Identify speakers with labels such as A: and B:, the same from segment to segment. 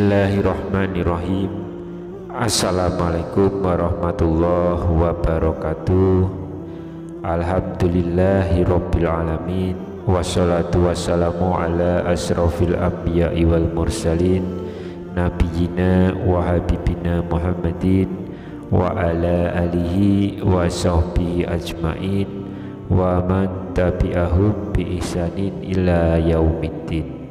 A: Bismillahirrahmanirrahim. Assalamualaikum warahmatullahi wabarakatuh. Alhamdulillahirabbil alamin. Wassalatu wassalamu ala asrofil anbiya'i wal mursalin nabiyyina wa habibina Muhammadin wa ala alihi wa sahbihi ajmain wa man tabi'ahum bi ihsanin ila yaumiddin.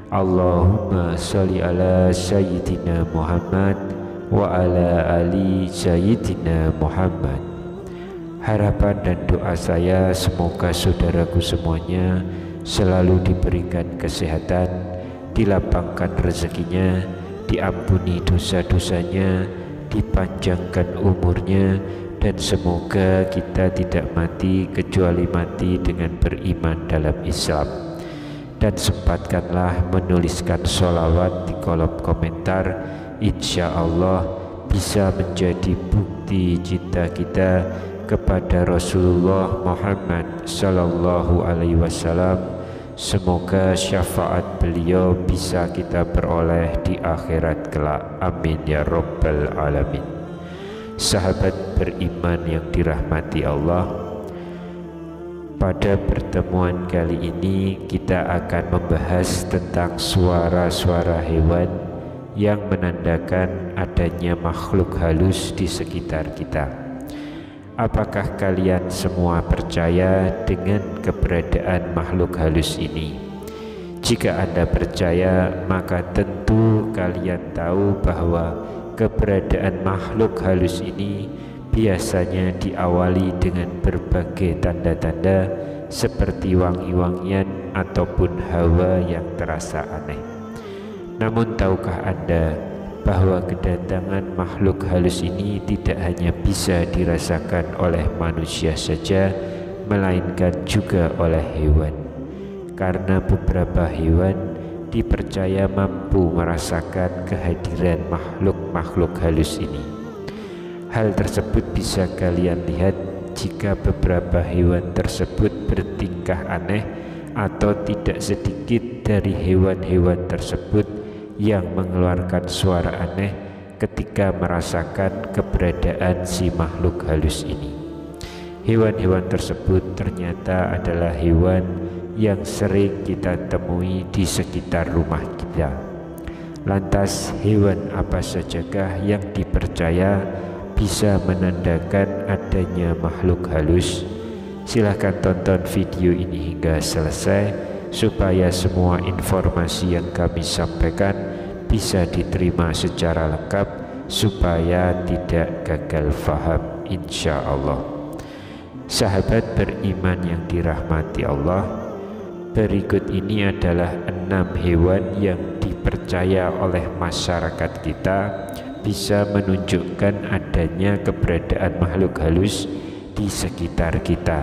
A: Allahumma sholli ala sayyidina Muhammad wa ala ali sayyidina Muhammad. Harapan dan doa saya semoga saudaraku semuanya selalu diberikan kesehatan, dilapangkan rezekinya, diampuni dosa-dosanya, dipanjangkan umurnya, dan semoga kita tidak mati kecuali mati dengan beriman dalam Islam. Dan sempatkanlah menuliskan sholawat di kolom komentar, insya Allah bisa menjadi bukti cinta kita kepada Rasulullah Muhammad Sallallahu Alaihi Wasallam. Semoga syafaat beliau bisa kita peroleh di akhirat kelak, amin ya rabbal alamin. Sahabat beriman yang dirahmati Allah, pada pertemuan kali ini kita akan membahas tentang suara-suara hewan yang menandakan adanya makhluk halus di sekitar kita. Apakah kalian semua percaya dengan keberadaan makhluk halus ini? Jika Anda percaya, maka tentu kalian tahu bahwa keberadaan makhluk halus ini biasanya diawali dengan berbagai tanda-tanda seperti wangi-wangian ataupun hawa yang terasa aneh. Namun tahukah Anda bahwa kedatangan makhluk halus ini tidak hanya bisa dirasakan oleh manusia saja, melainkan juga oleh hewan? Karena beberapa hewan dipercaya mampu merasakan kehadiran makhluk-makhluk halus ini. Hal tersebut bisa kalian lihat jika beberapa hewan tersebut bertingkah aneh, atau tidak sedikit dari hewan-hewan tersebut yang mengeluarkan suara aneh ketika merasakan keberadaan si makhluk halus ini. Hewan-hewan tersebut ternyata adalah hewan yang sering kita temui di sekitar rumah kita. Lantas hewan apa sajakah yang dipercaya bisa menandakan adanya makhluk halus? Silahkan tonton video ini hingga selesai supaya semua informasi yang kami sampaikan bisa diterima secara lengkap, supaya tidak gagal faham insya Allah. Sahabat beriman yang dirahmati Allah, berikut ini adalah 6 hewan yang dipercaya oleh masyarakat kita bisa menunjukkan adanya keberadaan makhluk halus di sekitar kita.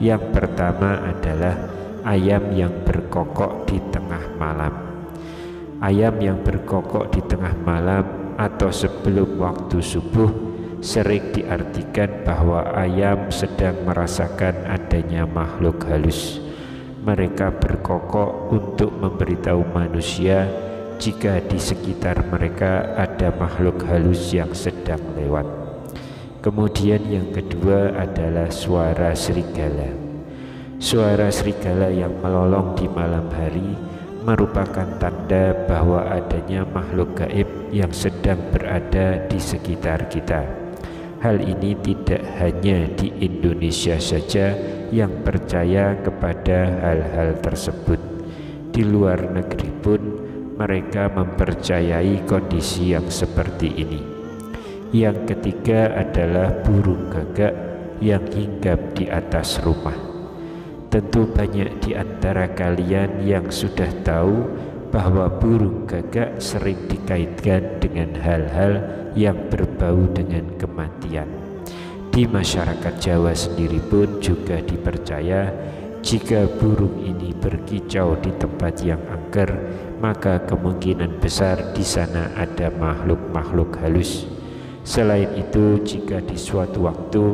A: Yang pertama adalah ayam yang berkokok di tengah malam. Ayam yang berkokok di tengah malam atau sebelum waktu subuh sering diartikan bahwa ayam sedang merasakan adanya makhluk halus. Mereka berkokok untuk memberitahu manusia jika di sekitar mereka ada makhluk halus yang sedang lewat. Kemudian yang kedua adalah suara serigala. Suara serigala yang melolong di malam hari merupakan tanda bahwa adanya makhluk gaib yang sedang berada di sekitar kita. Hal ini tidak hanya di Indonesia saja yang percaya kepada hal-hal tersebut. Di luar negeri pun mereka mempercayai kondisi yang seperti ini. Yang ketiga adalah burung gagak yang hinggap di atas rumah. Tentu banyak di antara kalian yang sudah tahu bahwa burung gagak sering dikaitkan dengan hal-hal yang berbau dengan kematian. Di masyarakat Jawa sendiri pun juga dipercaya jika burung ini berkicau di tempat yang angker, maka kemungkinan besar di sana ada makhluk-makhluk halus. Selain itu, jika di suatu waktu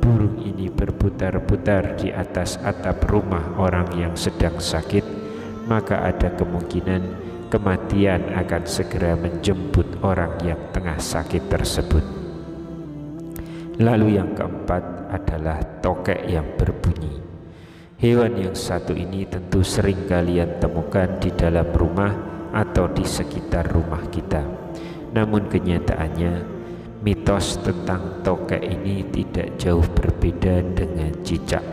A: burung ini berputar-putar di atas atap rumah orang yang sedang sakit, maka ada kemungkinan kematian akan segera menjemput orang yang tengah sakit tersebut. Lalu yang keempat adalah tokek yang berbunyi. Hewan yang satu ini tentu sering kalian temukan di dalam rumah atau di sekitar rumah kita. Namun kenyataannya, mitos tentang tokek ini tidak jauh berbeda dengan cicak.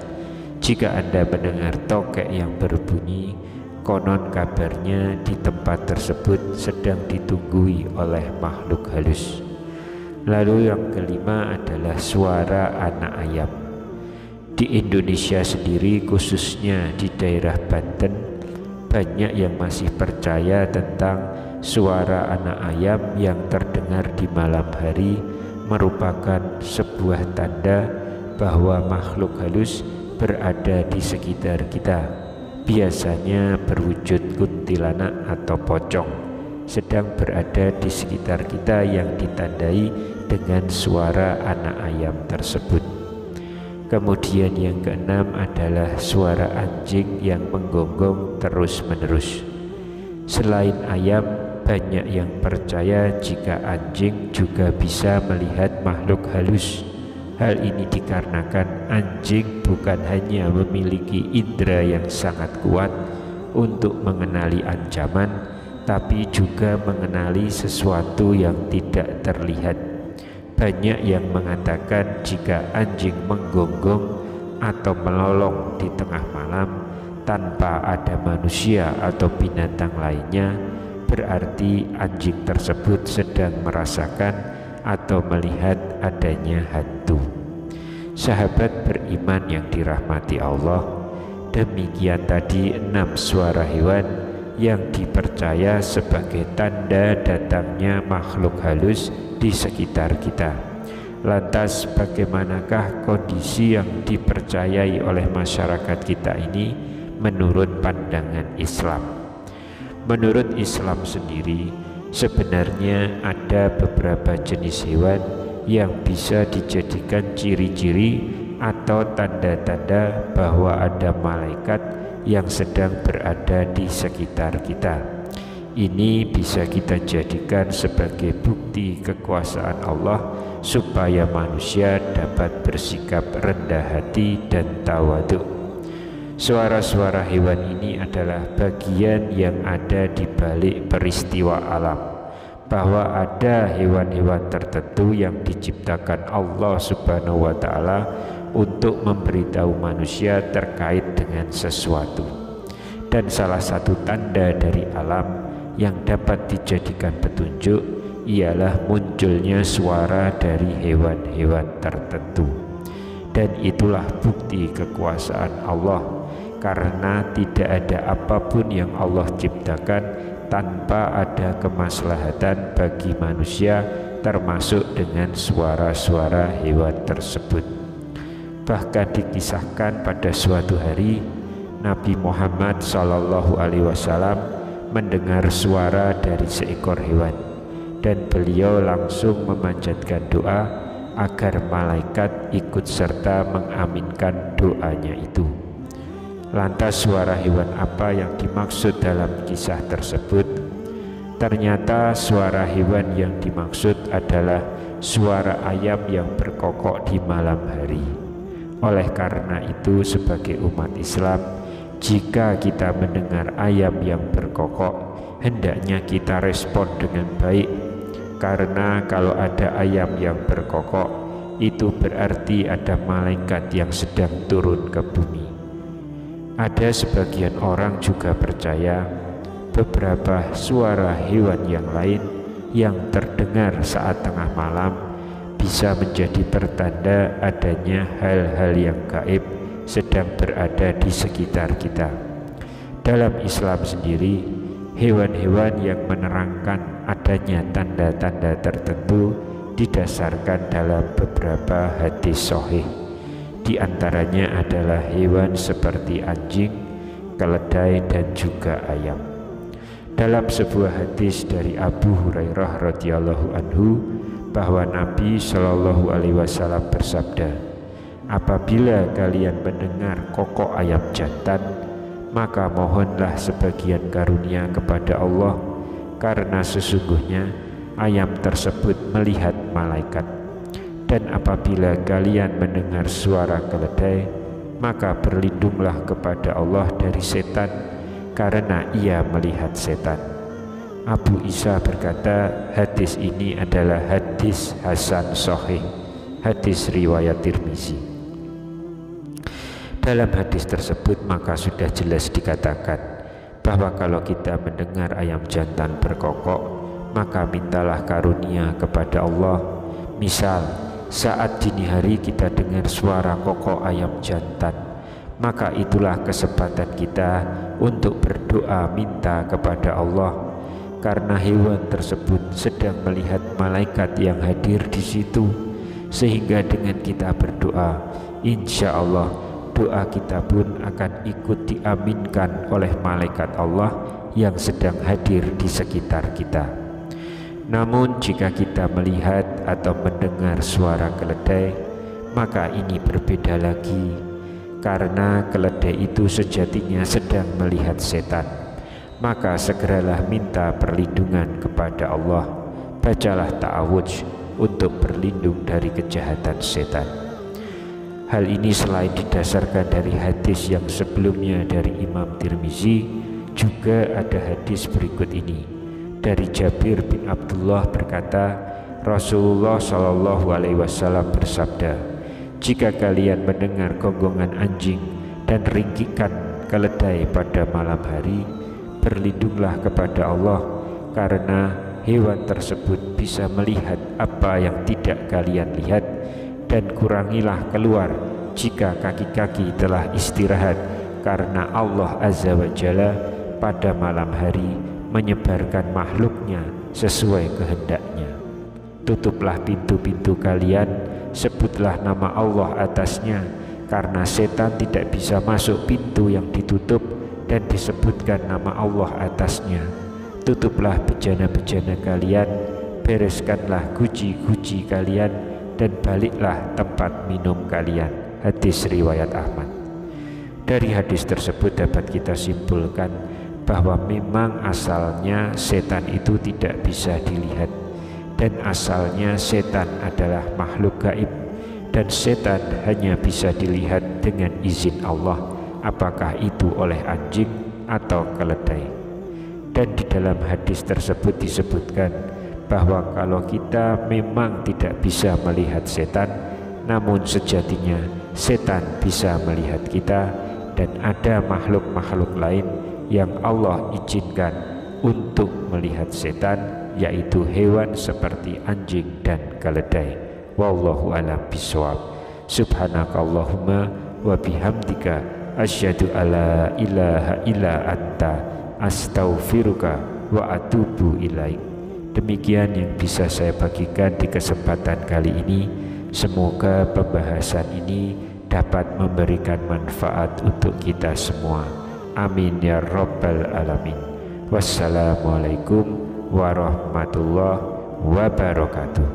A: Jika Anda mendengar tokek yang berbunyi, konon kabarnya di tempat tersebut sedang ditunggui oleh makhluk halus. Lalu yang kelima adalah suara anak ayam. Di Indonesia sendiri, khususnya di daerah Banten, banyak yang masih percaya tentang suara anak ayam yang terdengar di malam hari merupakan sebuah tanda bahwa makhluk halus berada di sekitar kita. Biasanya berwujud kuntilanak atau pocong sedang berada di sekitar kita yang ditandai dengan suara anak ayam tersebut. Kemudian yang keenam adalah suara anjing yang menggonggong terus-menerus. Selain ayam, banyak yang percaya jika anjing juga bisa melihat makhluk halus. Hal ini dikarenakan anjing bukan hanya memiliki indera yang sangat kuat untuk mengenali ancaman, tapi juga mengenali sesuatu yang tidak terlihat. Banyak yang mengatakan jika anjing menggonggong atau melolong di tengah malam tanpa ada manusia atau binatang lainnya, berarti anjing tersebut sedang merasakan atau melihat adanya hantu. Sahabat beriman yang dirahmati Allah, demikian tadi 6 suara hewan yang dipercaya sebagai tanda datangnya makhluk halus di sekitar kita. Lantas bagaimanakah kondisi yang dipercayai oleh masyarakat kita ini menurut pandangan Islam? Menurut Islam sendiri, sebenarnya ada beberapa jenis hewan yang bisa dijadikan ciri-ciri atau tanda-tanda bahwa ada malaikat yang sedang berada di sekitar kita. Ini bisa kita jadikan sebagai bukti kekuasaan Allah supaya manusia dapat bersikap rendah hati dan tawadhu. Suara-suara hewan ini adalah bagian yang ada di balik peristiwa alam, bahwa ada hewan-hewan tertentu yang diciptakan Allah Subhanahu wa Ta'ala untuk memberitahu manusia terkait dengan sesuatu. Dan salah satu tanda dari alam yang dapat dijadikan petunjuk ialah munculnya suara dari hewan-hewan tertentu. Dan itulah bukti kekuasaan Allah, karena tidak ada apapun yang Allah ciptakan tanpa ada kemaslahatan bagi manusia, termasuk dengan suara-suara hewan tersebut. Bahkan dikisahkan pada suatu hari Nabi Muhammad SAW mendengar suara dari seekor hewan, dan beliau langsung memanjatkan doa agar malaikat ikut serta mengaminkan doanya itu. Lantas suara hewan apa yang dimaksud dalam kisah tersebut? Ternyata suara hewan yang dimaksud adalah suara ayam yang berkokok di malam hari. Oleh karena itu, sebagai umat Islam, jika kita mendengar ayam yang berkokok, hendaknya kita respon dengan baik, karena kalau ada ayam yang berkokok, itu berarti ada malaikat yang sedang turun ke bumi. Ada sebagian orang juga percaya beberapa suara hewan yang lain yang terdengar saat tengah malam bisa menjadi pertanda adanya hal-hal yang gaib sedang berada di sekitar kita. Dalam Islam sendiri, hewan-hewan yang menerangkan adanya tanda-tanda tertentu didasarkan dalam beberapa hadis sahih. Di antaranya adalah hewan seperti anjing, keledai, dan juga ayam. Dalam sebuah hadis dari Abu Hurairah radhiyallahu anhu, bahwa Nabi Shallallahu alaihi wasallam bersabda, apabila kalian mendengar kokok ayam jantan, maka mohonlah sebagian karunia kepada Allah karena sesungguhnya ayam tersebut melihat malaikat. Dan apabila kalian mendengar suara keledai, maka berlindunglah kepada Allah dari setan, karena ia melihat setan. Abu Isa berkata, hadis ini adalah hadis Hasan Sahih, hadis riwayat Tirmizi. Dalam hadis tersebut maka sudah jelas dikatakan bahwa kalau kita mendengar ayam jantan berkokok, maka mintalah karunia kepada Allah. Misal saat dini hari kita dengar suara kokok ayam jantan, maka itulah kesempatan kita untuk berdoa minta kepada Allah, karena hewan tersebut sedang melihat malaikat yang hadir di situ, sehingga dengan kita berdoa, insya Allah doa kita pun akan ikut diaminkan oleh malaikat Allah yang sedang hadir di sekitar kita. Namun jika kita melihat atau mendengar suara keledai, maka ini berbeda lagi, karena keledai itu sejatinya sedang melihat setan. Maka segeralah minta perlindungan kepada Allah. Bacalah ta'awudz untuk berlindung dari kejahatan setan. Hal ini selain didasarkan dari hadis yang sebelumnya dari Imam Tirmizi, juga ada hadis berikut ini. Dari Jabir bin Abdullah berkata, Rasulullah SAW bersabda, jika kalian mendengar gonggongan anjing dan ringkikan keledai pada malam hari, berlindunglah kepada Allah, karena hewan tersebut bisa melihat apa yang tidak kalian lihat, dan kurangilah keluar jika kaki-kaki telah istirahat, karena Allah Azza wa Jalla pada malam hari menyebarkan makhluknya sesuai kehendaknya. Tutuplah pintu-pintu kalian, sebutlah nama Allah atasnya, karena setan tidak bisa masuk pintu yang ditutup dan disebutkan nama Allah atasnya. Tutuplah bejana-bejana kalian, bereskanlah guci-guci kalian, dan baliklah tempat minum kalian. Hadis riwayat Ahmad. Dari hadis tersebut dapat kita simpulkan bahwa memang asalnya setan itu tidak bisa dilihat, dan asalnya setan adalah makhluk gaib, dan setan hanya bisa dilihat dengan izin Allah, apakah itu oleh anjing atau keledai. Dan di dalam hadis tersebut disebutkan bahwa kalau kita memang tidak bisa melihat setan, namun sejatinya setan bisa melihat kita, dan ada makhluk-makhluk lain yang Allah izinkan untuk melihat setan, yaitu hewan seperti anjing dan keledai. Wallahu a'lam bishawab. Subhanakallahumma wa bihamdika asyhadu alla ilaha illa anta astaghfiruka wa atubu ilaik. Demikian yang bisa saya bagikan di kesempatan kali ini. Semoga pembahasan ini dapat memberikan manfaat untuk kita semua. Amin ya rabbal alamin. Wassalamualaikum warahmatullahi wabarakatuh.